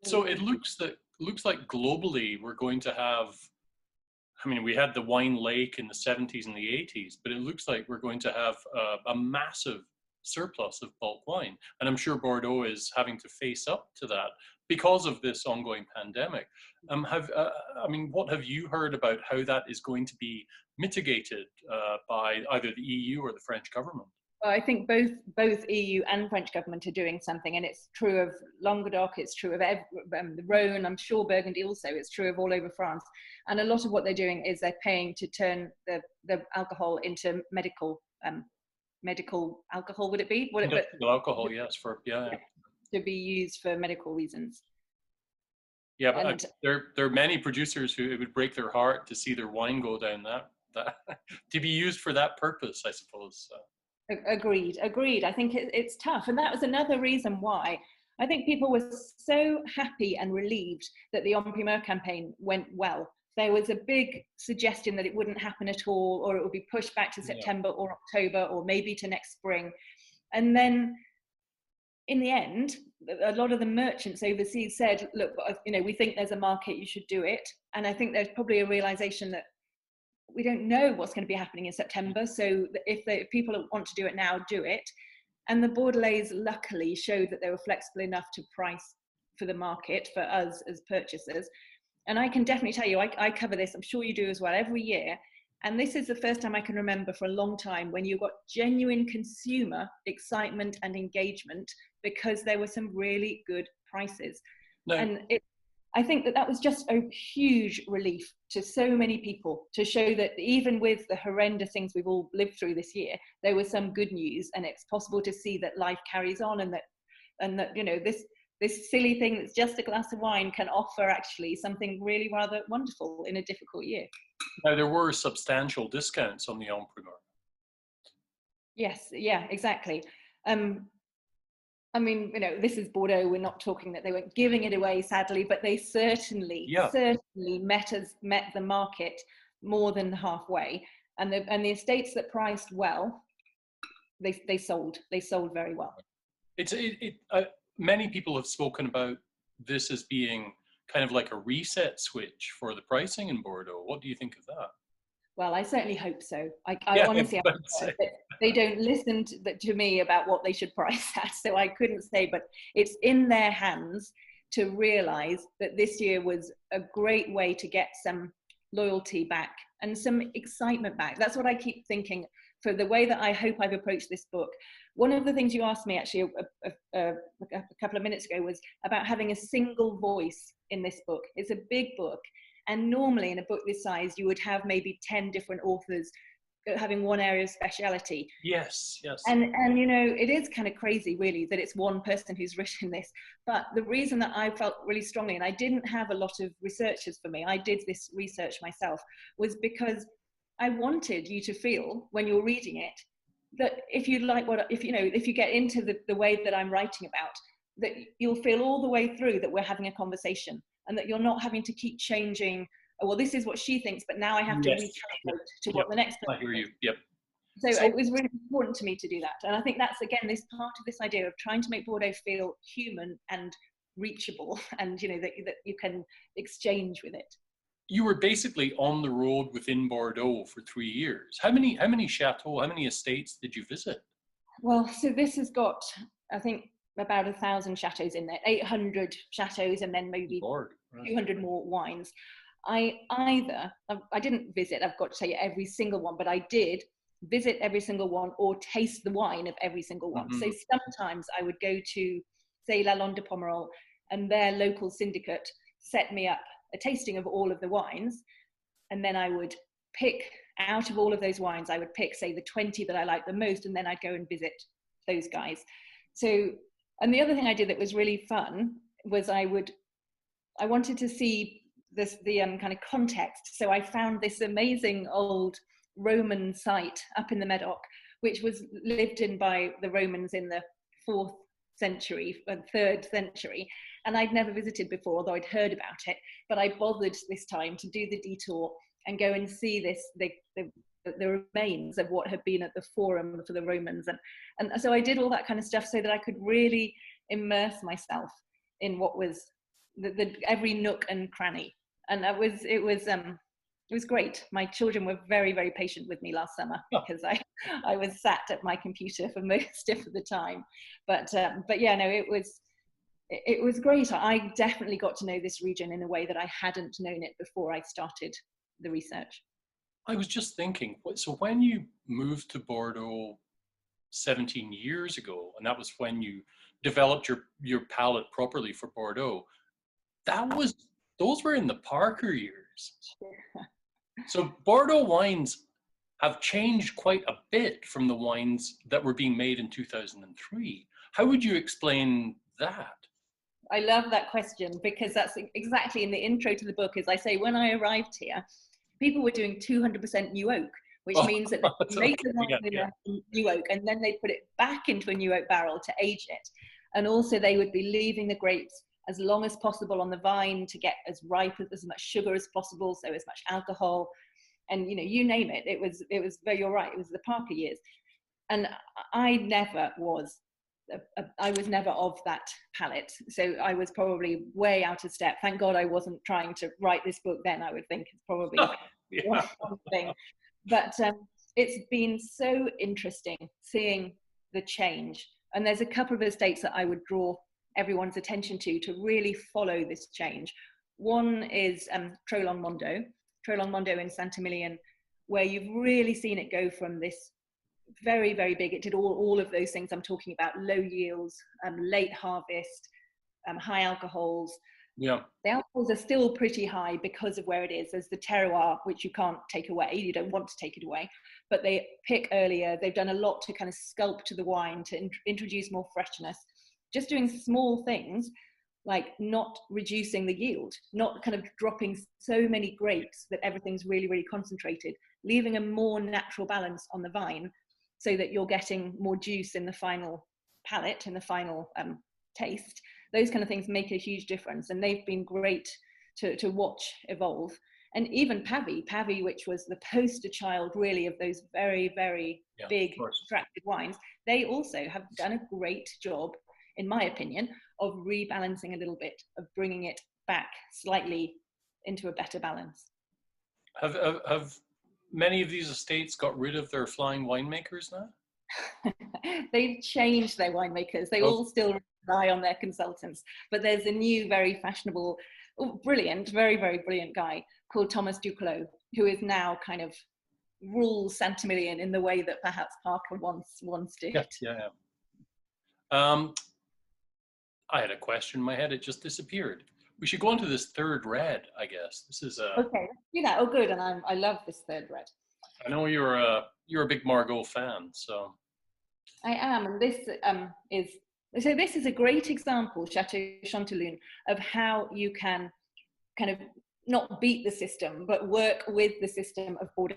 So it looks like globally we're going to have, I mean, we had the wine lake in the 70s and the 80s, but it looks like we're going to have a massive surplus of bulk wine. And I'm sure Bordeaux is having to face up to that because of this ongoing pandemic. What have you heard about how that is going to be mitigated by either the EU or the French government? Well, I think both EU and French government are doing something, and it's true of Languedoc, it's true of the Rhone, I'm sure Burgundy also, it's true of all over France. And a lot of what they're doing is they're paying to turn the alcohol into medical alcohol, would it be? Medical alcohol, yes, to be used for medical reasons. Yeah, but there are many producers who it would break their heart to see their wine go down that to be used for that purpose, I suppose. Agreed. I think it's tough, and that was another reason why I think people were so happy and relieved that the En Primeur campaign went well. There was a big suggestion that it wouldn't happen at all, or it would be pushed back to September or October, or maybe to next spring. And then in the end, a lot of the merchants overseas said, look, we think there's a market, you should do it. And I think there's probably a realization that we don't know what's going to be happening in September. So if people want to do it now, do it. And the Bordelais luckily showed that they were flexible enough to price for the market, for us as purchasers. And I can definitely tell you, I cover this, I'm sure you do as well, every year. And this is the first time I can remember for a long time when you got genuine consumer excitement and engagement because there were some really good prices. No. And I think that was just a huge relief to so many people, to show that even with the horrendous things we've all lived through this year, there was some good news, and it's possible to see that life carries on, and that you know, this silly thing that's just a glass of wine can offer actually something really rather wonderful in a difficult year. Now, there were substantial discounts on the Emperor. Yes, yeah, exactly. I mean, you know, this is Bordeaux. We're not talking that they weren't giving it away, sadly, but they certainly met the market more than halfway. And the estates that priced well, they sold very well. Many people have spoken about this as being kind of like a reset switch for the pricing in Bordeaux. What do you think of that? Well, I certainly hope so. I honestly, they don't listen to me about what they should price at, so I couldn't say, but it's in their hands to realize that this year was a great way to get some loyalty back and some excitement back. That's what I keep thinking for the way that I hope I've approached this book. One of the things you asked me actually a couple of minutes ago was about having a single voice in this book. It's a big book. And normally in a book this size, you would have maybe 10 different authors having one area of speciality. Yes, yes. And you know, it is kind of crazy really that it's one person who's written this. But the reason that I felt really strongly, and I didn't have a lot of researchers for me, I did this research myself, was because I wanted you to feel when you're reading it that if you like if you get into the way that I'm writing about, that you'll feel all the way through that we're having a conversation, and that you're not having to keep changing. Oh, well, this is what she thinks, but now I have to recalculate to what the next person. I hear you. Yep. So it was really important to me to do that, and I think that's again this part of this idea of trying to make Bordeaux feel human and reachable, and you know that you can exchange with it. You were basically on the road within Bordeaux for 3 years. How many chateaux, how many estates did you visit? Well, so this has got, I think, about 1,000 chateaux in there, 800 chateaux, and then maybe 200 more wines. I didn't visit, I've got to tell you, every single one, but I did visit every single one or taste the wine of every single one. So sometimes I would go to, say, La Londe de Pomerol, and their local syndicate set me up a tasting of all of the wines, and then I would pick out of all of those wines, I would pick, say, the 20 that I liked the most, and then I'd go and visit those guys. So, and the other thing I did that was really fun was I wanted to see the kind of context. So I found this amazing old Roman site up in the Medoc, which was lived in by the Romans in the 4th century, 3rd century. And I'd never visited before, although I'd heard about it, but I bothered this time to do the detour and go and see the remains of what had been at the Forum for the Romans. And so I did all that kind of stuff so that I could really immerse myself in what was the every nook and cranny. And it was great. My children were very, very patient with me last summer because I was sat at my computer for most of the time. But yeah, no, it was great. I definitely got to know this region in a way that I hadn't known it before I started the research. I was just thinking, so when you moved to Bordeaux 17 years ago, and that was when you developed your palate properly for Bordeaux, those were in the Parker years. So Bordeaux wines have changed quite a bit from the wines that were being made in 2003. How would you explain that? I love that question because that's exactly in the intro to the book. As I say, when I arrived here, people were doing 200% new oak, which means that they make the wine in new oak and then they put it back into a new oak barrel to age it. And also they would be leaving the grapes as long as possible on the vine to get as ripe as much sugar as possible, so as much alcohol, and you name it. It was you're right, it was the Parker years. And I was never of that palate, so I was probably way out of step. Thank God I wasn't trying to write this book then, I would think. It's probably one thing. But it's been so interesting seeing the change, and there's a couple of estates that I would draw everyone's attention to really follow this change. One is Trolong Mondo in Saint-Emilion, where you've really seen it go from this very, very big, it did all of those things I'm talking about, low yields, late harvest, high alcohols. Yeah. The alcohols are still pretty high because of where it is. There's the terroir, which you can't take away. You don't want to take it away, but they pick earlier. They've done a lot to kind of sculpt the wine, to introduce more freshness, just doing small things like not reducing the yield, not kind of dropping so many grapes that everything's really, really concentrated, leaving a more natural balance on the vine so that you're getting more juice in the final palate, in the final taste. Those kind of things make a huge difference, and they've been great to watch evolve. And even Pavi, which was the poster child really of those very, very big attractive wines, they also have done a great job, in my opinion, of rebalancing a little bit, of bringing it back slightly into a better balance. Have many of these estates got rid of their flying winemakers now? They've changed their winemakers. They all still rely on their consultants, but there's a new, very fashionable, brilliant, very, very brilliant guy called Thomas Duclos, who is now kind of rules Saint-Emilion in the way that perhaps Parker once did. Yeah. I had a question in my head, it just disappeared. We should go on to this third red, I guess. This is Okay, let's do that. Oh, good, and I love this third red. I know you're a big Margaux fan, so. I am, and this is a great example, Chateau Chanteloun, of how you can kind of not beat the system, but work with the system of Bordeaux,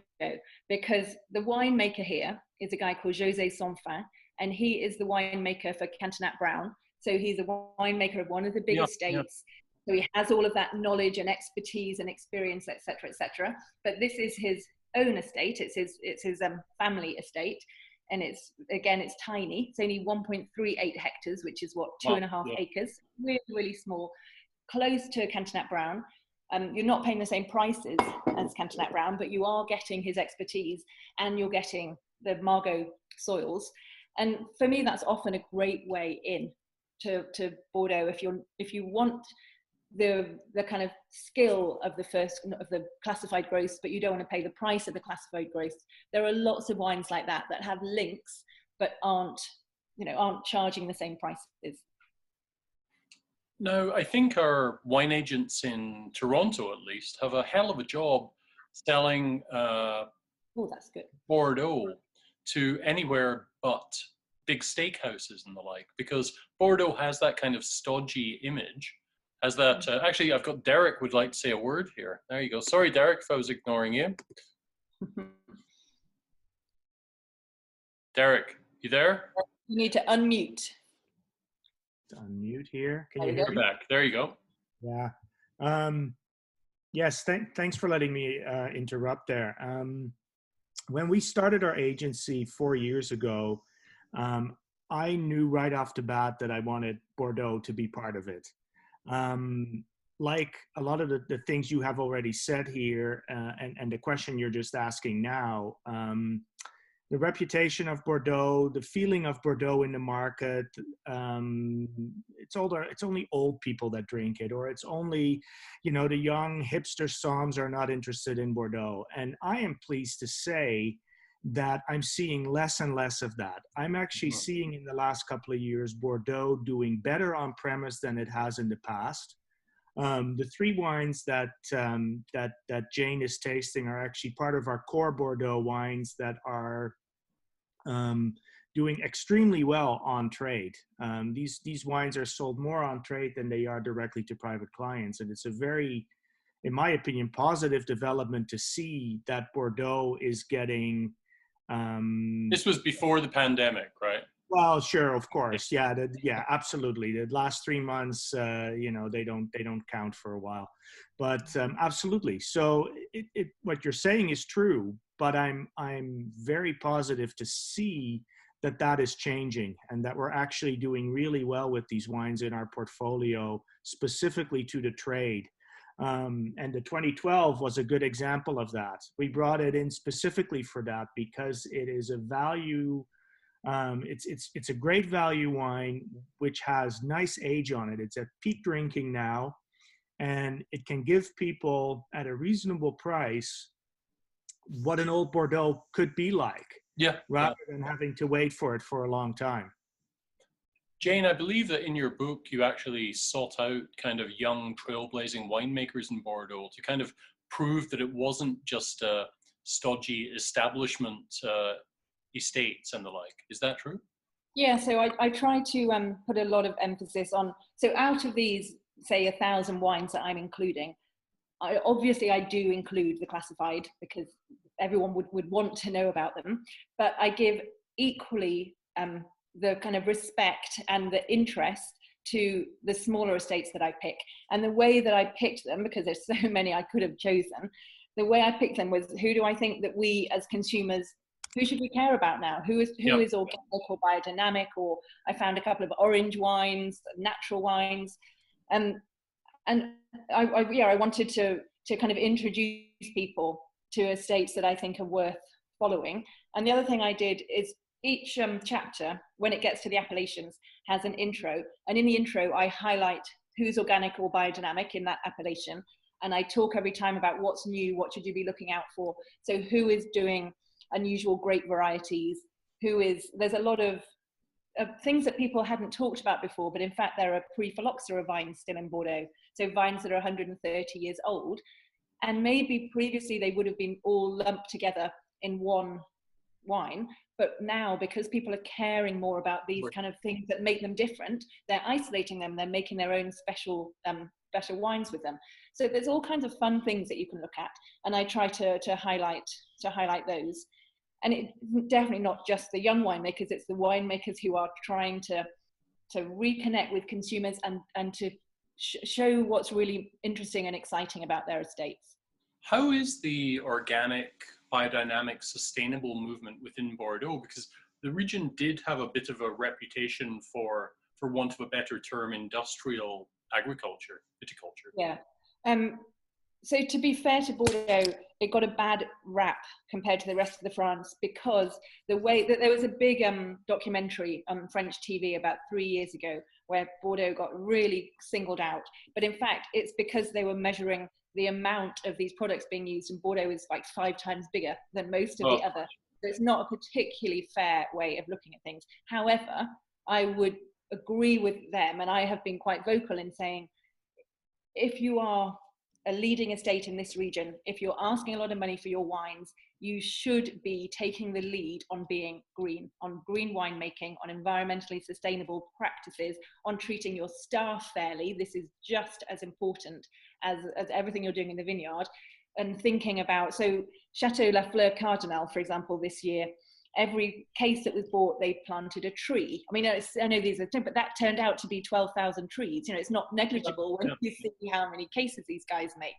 because the winemaker here is a guy called José Sanfin, and he is the winemaker for Cantonat Brown. So he's a winemaker of one of the big estates. So he has all of that knowledge and expertise and experience, etc., etc. But this is his own estate. It's his family estate, and it's tiny. It's only 1.38 hectares, which is what 2.5 acres. Really, really small, close to Cantonat Brown. You're not paying the same prices as Cantonat Brown, but you are getting his expertise, and you're getting the Margaux soils. And for me, that's often a great way in to Bordeaux if you want the kind of skill of the classified growths, but you don't want to pay the price of the classified growths. There are lots of wines like that have links, but aren't charging the same prices. Now, I think our wine agents in Toronto, at least, have a hell of a job selling that's good. Bordeaux to anywhere but big steakhouses and the like, because Bordeaux has that kind of stodgy image. Has that, actually, I've got Derek would like to say a word here. There you go. Sorry, Derek, if I was ignoring you. Derek, you there? You need to unmute. Unmute here. Can you hear me? Back. There you go. Yeah. Yes, thanks for letting me interrupt there. When we started our agency 4 years ago, I knew right off the bat that I wanted Bordeaux to be part of it. Like a lot of the things you have already said here, and the question you're just asking now, the reputation of Bordeaux, the feeling of Bordeaux in the market, it's only old people that drink it, or it's only, the young hipster somms are not interested in Bordeaux. And I am pleased to say that I'm seeing less and less of that. I'm actually seeing in the last couple of years, Bordeaux doing better on premise than it has in the past. The three wines that Jane is tasting are actually part of our core Bordeaux wines that are doing extremely well on trade. These wines are sold more on trade than they are directly to private clients. And it's a very, in my opinion, positive development to see that Bordeaux is getting... this was before the pandemic, right? Well, sure, of course. Yeah, absolutely. The last 3 months, they don't count for a while, but absolutely. So what you're saying is true, but I'm very positive to see that is changing, and that we're actually doing really well with these wines in our portfolio, specifically to the trade. And the 2012 was a good example of that. We brought it in specifically for that because it is a value. It's a great value wine which has nice age on it. It's at peak drinking now, and it can give people at a reasonable price what an old Bordeaux could be like, Yeah. rather than having to wait for it for a long time. Jane, I believe that in your book, you actually sought out kind of young trailblazing winemakers in Bordeaux to kind of prove that it wasn't just a stodgy establishment estates and the like. Is that true? Yeah, so I try to put a lot of emphasis on, so out of these, say 1,000 wines that I'm including, obviously I do include the classified because everyone would want to know about them, but I give equally the kind of respect and the interest to the smaller estates that I pick. And the way that I picked them, because there's so many I could have chosen, the way I picked them was, who do I think that we as consumers, who should we care about now? Who is organic or biodynamic? Or I found a couple of orange wines, natural wines. And I wanted to kind of introduce people to estates that I think are worth following. And the other thing I did is each chapter, when it gets to the appellations, has an intro. And in the intro, I highlight who's organic or biodynamic in that appellation. And I talk every time about what's new, what should you be looking out for. So who is doing unusual grape varieties, there's a lot of things that people hadn't talked about before, but in fact there are pre-phylloxera vines still in Bordeaux. So vines that are 130 years old. And maybe previously they would have been all lumped together in one wine, but now because people are caring more about these kind of things that make them different, they're isolating them, they're making their own special wines with them. So there's all kinds of fun things that you can look at, and I try to highlight those. And it's definitely not just the young winemakers, it's the winemakers who are trying to reconnect with consumers and to show what's really interesting and exciting about their estates. How is the organic, biodynamic, sustainable movement within Bordeaux? Because the region did have a bit of a reputation for want of a better term, industrial agriculture, viticulture. Yeah. So to be fair to Bordeaux, it got a bad rap compared to the rest of the France, because the way that there was a big documentary on French TV about 3 years ago where Bordeaux got really singled out. But in fact, it's because they were measuring the amount of these products being used, and Bordeaux is like 5 times bigger than most of the other. So it's not a particularly fair way of looking at things. However, I would agree with them, and I have been quite vocal in saying, if you are a leading estate in this region, if you're asking a lot of money for your wines, you should be taking the lead on being green, on green winemaking, on environmentally sustainable practices, on treating your staff fairly. This is just as important as everything you're doing in the vineyard. And thinking about, so Chateau La Fleur Cardinal, for example, this year, every case that was bought, they planted a tree. I mean, I know these are, but that turned out to be 12,000 trees. You know, it's not negligible when you see how many cases these guys make.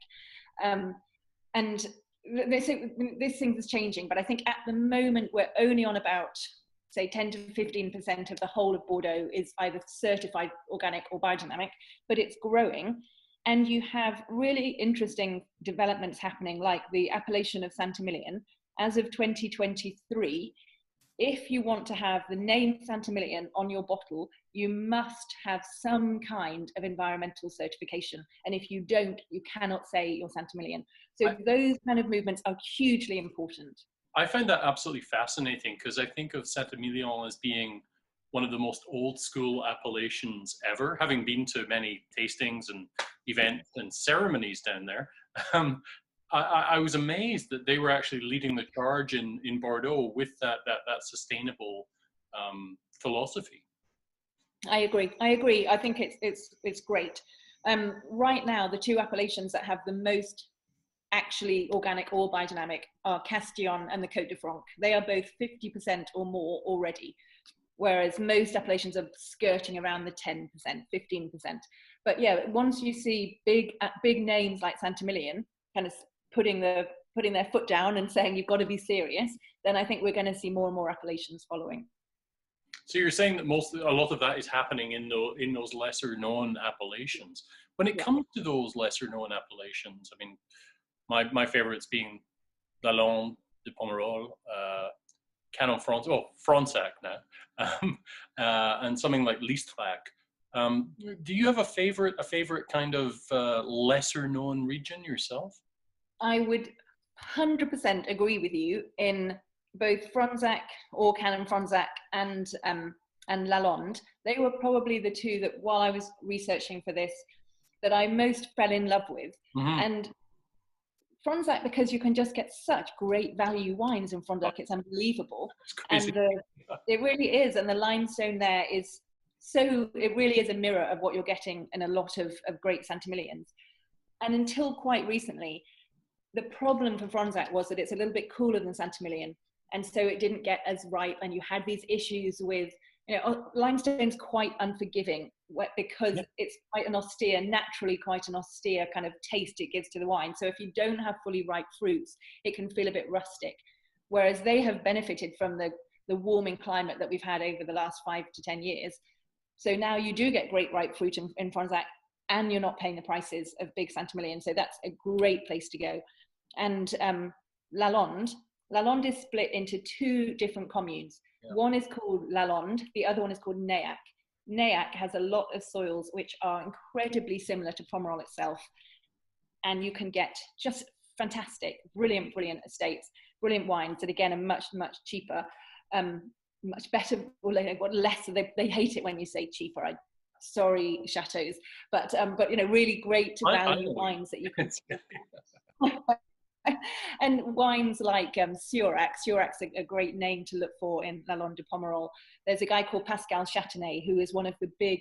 And this thing is changing, but I think at the moment we're only on about, say, 10 to 15% of the whole of Bordeaux is either certified organic or biodynamic, but it's growing. And you have really interesting developments happening, like the appellation of Saint-Emilion. As of 2023, if you want to have the name Saint-Emilion on your bottle, you must have some kind of environmental certification. And if you don't, you cannot say you're Saint-Emilion. So those kind of movements are hugely important. I find that absolutely fascinating, because I think of Saint-Emilion as being one of the most old school appellations ever, having been to many tastings and events and ceremonies down there. I was amazed that they were actually leading the charge in Bordeaux with that sustainable philosophy. I agree. I think it's great. Right now, the 2 appellations that have the most actually organic or biodynamic are Castillon and the Côte de Franc. They are both 50% or more already, whereas most appellations are skirting around the 10%, 15%. But yeah, once you see big names like Saint-Emilion kind of putting their foot down and saying you've got to be serious, then I think we're going to see more and more appellations following. So you're saying that a lot of that is happening in those lesser known appellations. When it comes to those lesser known appellations, I mean, my favorites being Lalonde de Pomerol, Canon Fronsac now, and something like Listrac. Do you have a favorite kind of lesser known region yourself? I would 100% agree with you in both Fronsac, or Canon Fronsac, and Lalonde. They were probably the two that, while I was researching for this, that I most fell in love with. Mm-hmm. And Fronsac, because you can just get such great value wines in Fronsac, it's unbelievable. It's And it really is. And the limestone there is so, it really is a mirror of what you're getting in a lot of great Santamilians. And until quite recently, the problem for Fronsac was that it's a little bit cooler than Santamilian. And so it didn't get as ripe, and you had these issues with, you know, limestone's quite unforgiving because it's quite an austere, naturally quite an austere kind of taste it gives to the wine. So if you don't have fully ripe fruits, it can feel a bit rustic. Whereas they have benefited from the warming climate that we've had over the last 5 to 10 years. So now you do get great ripe fruit in Fronsac, and you're not paying the prices of big Santamilian. So that's a great place to go. And Lalonde is split into 2 different communes. Yeah. One is called Lalonde, the other one is called Néac. Néac has a lot of soils which are incredibly similar to Pomerol itself. And you can get just fantastic, brilliant estates, brilliant wines that again are much, much cheaper, much better, or less, they hate it when you say cheaper. Sorry, chateaus, but you know, really great value wines that you can and wines like Surac. Surac's a great name to look for in Lalonde de Pomerol. There's a guy called Pascal Châtenay, who is one of the big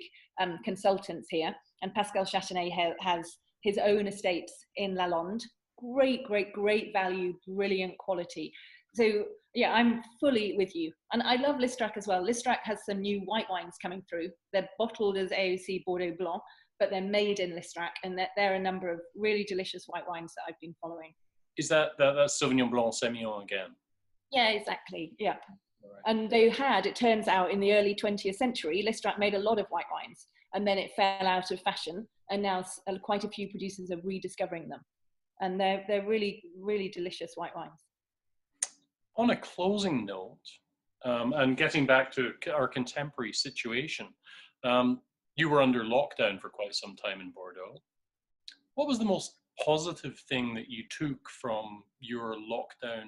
consultants here. And Pascal Châtenay has his own estates in Lalonde. Great value, brilliant quality. So yeah, I'm fully with you. And I love Listrac as well. Listrac has some new white wines coming through. They're bottled as AOC Bordeaux Blanc, but they're made in Listrac. And there are a number of really delicious white wines that I've been following. Is that Sauvignon Blanc Semillon again? Yeah, exactly. Yeah. Right. And they had, it turns out, in the early 20th century, Listrac made a lot of white wines, and then it fell out of fashion. And now quite a few producers are rediscovering them. And they're really delicious white wines. On a closing note, and getting back to our contemporary situation, you were under lockdown for quite some time in Bordeaux. What was the most positive thing that you took from your lockdown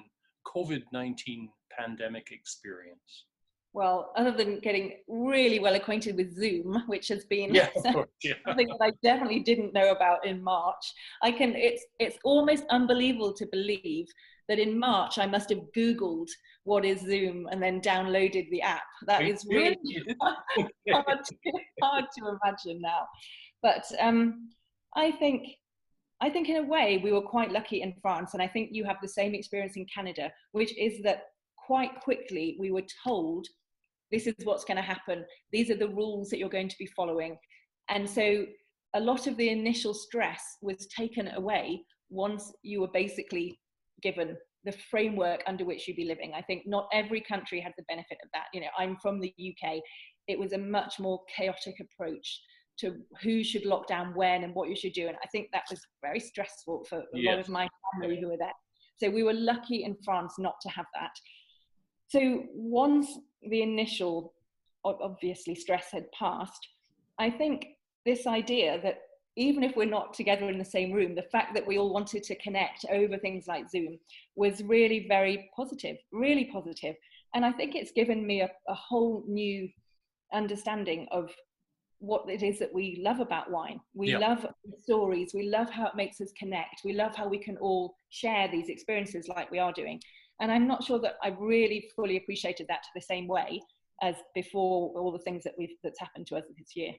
COVID-19 pandemic experience? Well, other than getting really well acquainted with Zoom, which has been something that I definitely didn't know about in March, it's almost unbelievable to believe that in March I must have Googled what is Zoom and then downloaded the app. That is really hard to imagine now. But I think in a way we were quite lucky in France, and I think you have the same experience in Canada, which is that quite quickly we were told this is what's going to happen. These are the rules that you're going to be following. And so a lot of the initial stress was taken away once you were basically given the framework under which you'd be living. I think not every country had the benefit of that. You know, I'm from the UK. It was a much more chaotic approach to who should lock down when and what you should do. And I think that was very stressful for a lot of my family who were there. So we were lucky in France not to have that. So once the initial, obviously, stress had passed, I think this idea that even if we're not together in the same room, the fact that we all wanted to connect over things like Zoom was really very positive, really positive. And I think it's given me a whole new understanding of what it is that we love about wine. We love the stories. We love how it makes us connect. We love how we can all share these experiences like we are doing. And I'm not sure that I've really fully appreciated that the same way as before all the things that's happened to us this year.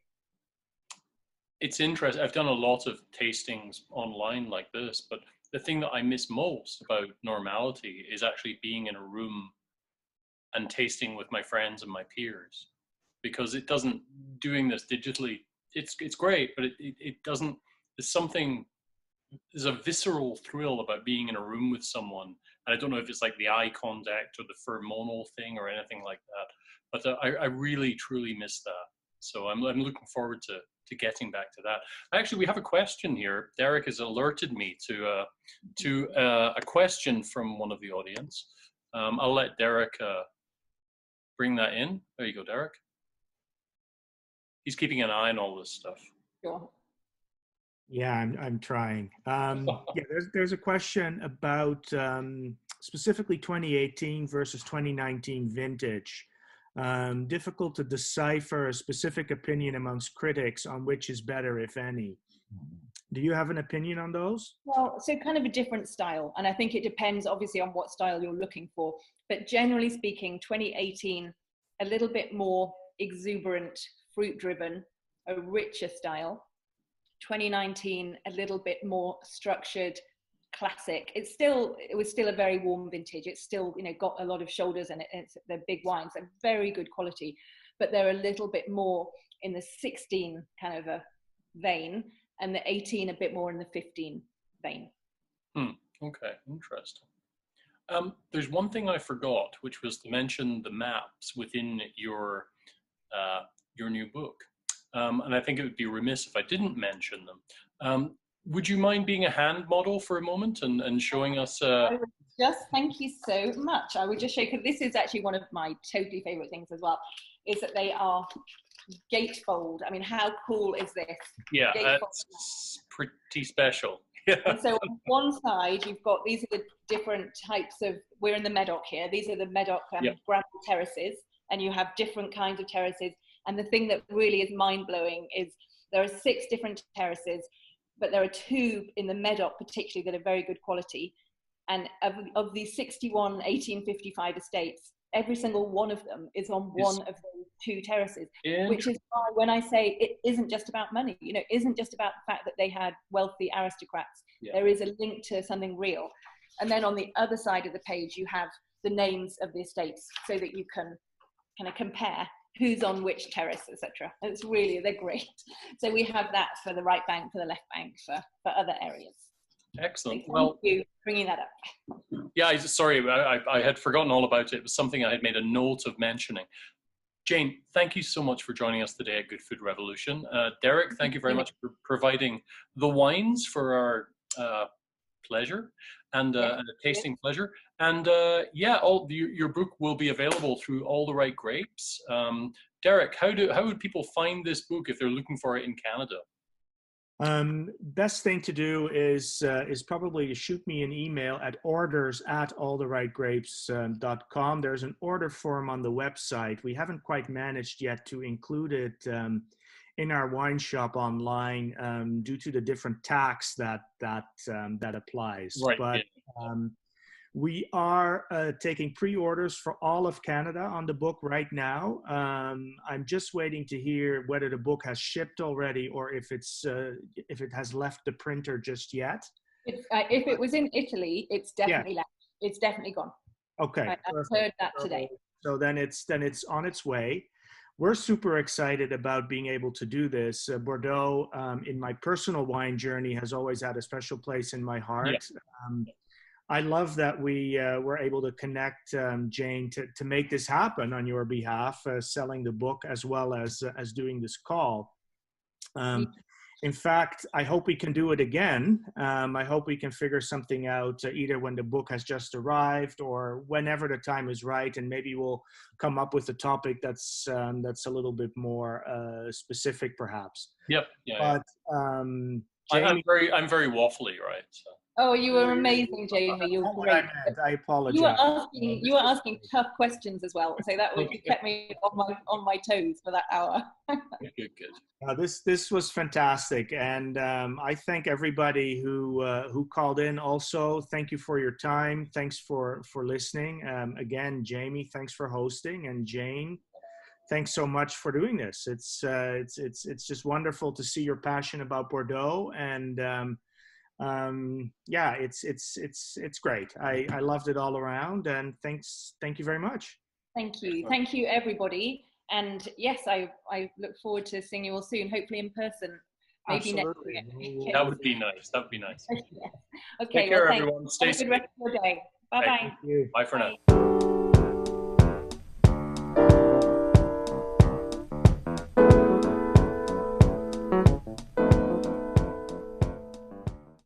It's interesting. I've done a lot of tastings online like this, but the thing that I miss most about normality is actually being in a room and tasting with my friends and my peers, because it doesn't, doing this digitally, it's great, but it doesn't, there's a visceral thrill about being in a room with someone. And I don't know if it's like the eye contact or the pheromonal thing or anything like that, but I really, truly miss that. So I'm looking forward to getting back to that. Actually, we have a question here. Derek has alerted me to a question from one of the audience. I'll let Derek bring that in. There you go, Derek. He's keeping an eye on all this stuff. Sure. Yeah, I'm trying. Yeah, there's a question about specifically 2018 versus 2019 vintage. Difficult to decipher a specific opinion amongst critics on which is better, if any. Do you have an opinion on those? Well, so kind of a different style. And I think it depends obviously on what style you're looking for. But generally speaking, 2018, a little bit more exuberant, fruit driven, a richer style. 2019, a little bit more structured, classic. It was still a very warm vintage. It's still, you know, got a lot of shoulders in it. They're big wines. They're very good quality, but they're a little bit more in the 16 kind of a vein, and the 18 a bit more in the 15 vein. Okay, interesting. There's one thing I forgot, which was to mention the maps within your new book. And I think it would be remiss if I didn't mention them. Would you mind being a hand model for a moment and showing us? Thank you so much. I would just show, because this is actually one of my totally favorite things as well, is that they are gatefold. I mean, how cool is this? Yeah, that's pretty special. Yeah. And so on one side, you've got, these are the different types of, we're in the Medoc here. These are the Medoc gravel terraces, and you have different kinds of terraces. And the thing that really is mind-blowing is there are 6 different terraces, but there are 2 in the Medoc particularly that are very good quality. And of these 61 1855 estates, every single one of them is on one of those 2 terraces, which is why when I say it isn't just about money, you know, it isn't just about the fact that they had wealthy aristocrats. There is a link to something real. And then on the other side of the page, you have the names of the estates so that you can kind of compare who's on which terrace, etc. It's really, they're great. So we have that for the right bank, for the left bank, for other areas. Excellent. So thank you for bringing that up. Yeah, sorry, I had forgotten all about it. It was something I had made a note of mentioning. Jane, thank you so much for joining us today at Good Food Revolution. Derek, thank you very much for providing the wines for our pleasure and a tasting pleasure. And yeah, your book will be available through All the Right Grapes. Derek, how would people find this book if they're looking for it in Canada? Best thing to do is probably to shoot me an email at orders@alltherightgrapes.com. There's an order form on the website. We haven't quite managed yet to include it in our wine shop online due to the different tax that applies. Right. But we are taking pre-orders for all of Canada on the book right now. I'm just waiting to hear whether the book has shipped already or if it has left the printer just yet. If it was in Italy, it's definitely left. It's definitely gone. Okay, I've heard that today. So then it's on its way. We're super excited about being able to do this. Bordeaux, in my personal wine journey, has always had a special place in my heart. Yeah. I love that we were able to connect, Jane, to make this happen on your behalf, selling the book as well as doing this call. In fact, I hope we can do it again. I hope we can figure something out either when the book has just arrived or whenever the time is right, and maybe we'll come up with a topic that's a little bit more specific, perhaps. Yep. Yeah. But Jamie, I'm very waffly, right? So. Oh, you were amazing, Jamie. You were great. I apologize. You were asking tough questions as well, so that kept me on my toes for that hour. Good. This was fantastic, and I thank everybody who called in. Also, thank you for your time. Thanks for listening. Again, Jamie, thanks for hosting, and Jane, thanks so much for doing this. It's just wonderful to see your passion about Bordeaux, and yeah, it's great. I loved it all around, and thank you very much. Thank you everybody, and yes, I look forward to seeing you all soon, hopefully in person, maybe Absolutely. next week. That would be nice. Okay, Take care, well, everyone. Stay safe. Have a good rest of your day. Bye. Bye for now.